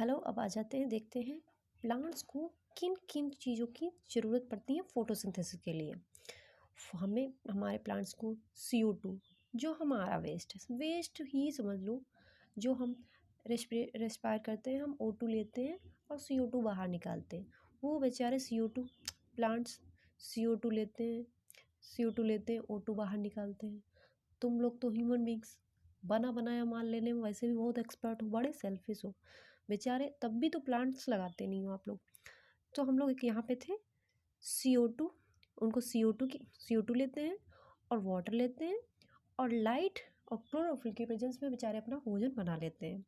Hello, अब आ जाते हैं, देखते हैं प्लांट्स को किन किन चीज़ों की ज़रूरत पड़ती है फोटोसिंथेसिस के लिए। हमें हमारे प्लांट्स को CO2, जो हमारा वेस्ट ही समझ लो, जो हम रेस्पायर करते हैं, हम O2 लेते हैं और CO2 बाहर निकालते हैं। वो बेचारे CO2 प्लांट्स CO2 लेते हैं, O2 बाहर निकालते हैं। तुम लोग तो ह्यूमन बींग्स बना बनाया माल लेने में वैसे भी बहुत एक्सपर्ट हो, बड़े सेल्फिश हो बेचारे, तब भी तो प्लांट्स लगाते नहीं हो आप लोग। तो हम लोग एक यहाँ पे थे, CO2, उनको CO2 लेते हैं और वाटर लेते हैं और लाइट और क्लोरोफिल के प्रेजेंस में बेचारे अपना भोजन बना लेते हैं।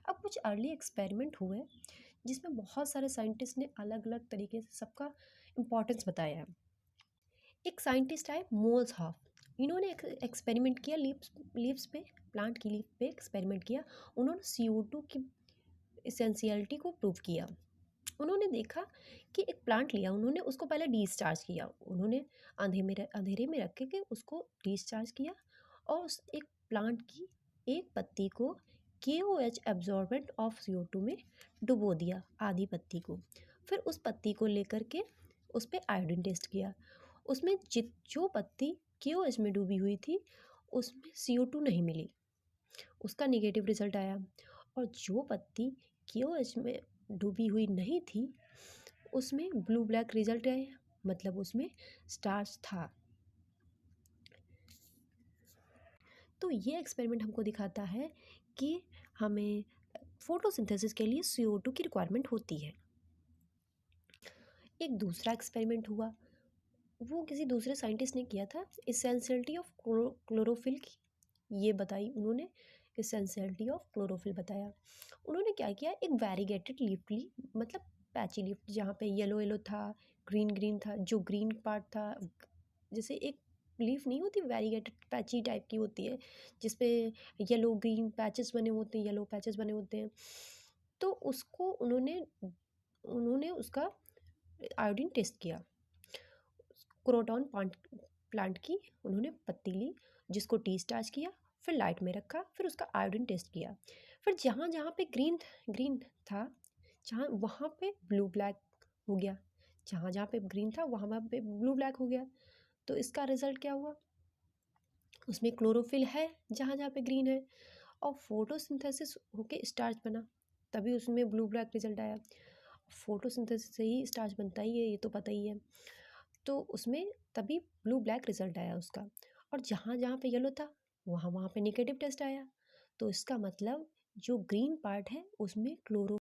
अब कुछ अर्ली एक्सपेरिमेंट हुए जिसमें बहुत सारे साइंटिस्ट ने अलग अलग तरीके से सबका इम्पोर्टेंस बताया है। एक साइंटिस्ट आए मोल्स, इन्होंने एक्सपेरिमेंट किया लीव्स पे, प्लांट की लीफ पे एक्सपेरिमेंट किया। उन्होंने CO2 की इसेंशियलिटी को प्रूव किया। उन्होंने देखा कि एक प्लांट लिया, उन्होंने उसको पहले डिस्चार्ज किया, उन्होंने अंधेरे में रख के उसको डिस्चार्ज किया और उस एक प्लांट की एक पत्ती को KOH एब्जॉर्बेंट ऑफ CO2 में डुबो दिया, आधी पत्ती को। फिर उस पत्ती को लेकर के उस पर आयोडीन टेस्ट किया। उसमें जो पत्ती KOH में डूबी हुई थी उसमें CO2 नहीं मिली, उसका नेगेटिव रिजल्ट आया। और जो पत्ती KOH में डूबी हुई नहीं थी उसमें ब्लू ब्लैक रिजल्ट आए, मतलब उसमें स्टार्च था। तो ये एक्सपेरिमेंट हमको दिखाता है कि हमें फोटोसिंथेसिस के लिए CO2 की रिक्वायरमेंट होती है। एक दूसरा एक्सपेरिमेंट हुआ, वो किसी दूसरे साइंटिस्ट ने किया था, इसेंशियलिटी ऑफ क्लोरोफिल की ये बताई उन्होंने, इसेंशियलिटी ऑफ क्लोरोफिल बताया। उन्होंने क्या किया, एक वैरीगेटेड लीफ ली, मतलब पैची लीफ, जहाँ पे येलो येलो था, ग्रीन ग्रीन था, जो ग्रीन पार्ट था, जैसे एक लीफ नहीं होती वैरीगेटेड पैची टाइप की होती है जिसपे येलो ग्रीन पैचेस बने होते हैं, येलो पैचेस बने होते हैं। तो उसको उन्होंने उसका आयोडीन टेस्ट किया। क्रोटॉन प्लांट की उन्होंने पत्ती ली, जिसको डिस्चार्ज किया, फिर लाइट में रखा, फिर उसका आयोडीन टेस्ट किया। फिर जहाँ जहाँ पे ग्रीन था, जहाँ वहाँ पे ब्लू ब्लैक हो गया, जहाँ जहाँ पे ग्रीन था वहाँ वहाँ पे ब्लू ब्लैक हो गया। तो इसका रिजल्ट क्या हुआ, उसमें क्लोरोफिल है जहाँ जहाँ पे ग्रीन है, और फोटोसिंथेसिस होके स्टार्च बना, तभी उसमें ब्लू ब्लैक रिजल्ट आया। फोटोसिंथेसिस से ही स्टार्च बनता ही है, ये तो पता ही है। तो उसमें तभी ब्लू ब्लैक रिजल्ट आया उसका, और जहाँ जहाँ पे येलो था वहाँ वहाँ पे नेगेटिव टेस्ट आया। तो इसका मतलब जो ग्रीन पार्ट है उसमें क्लोरो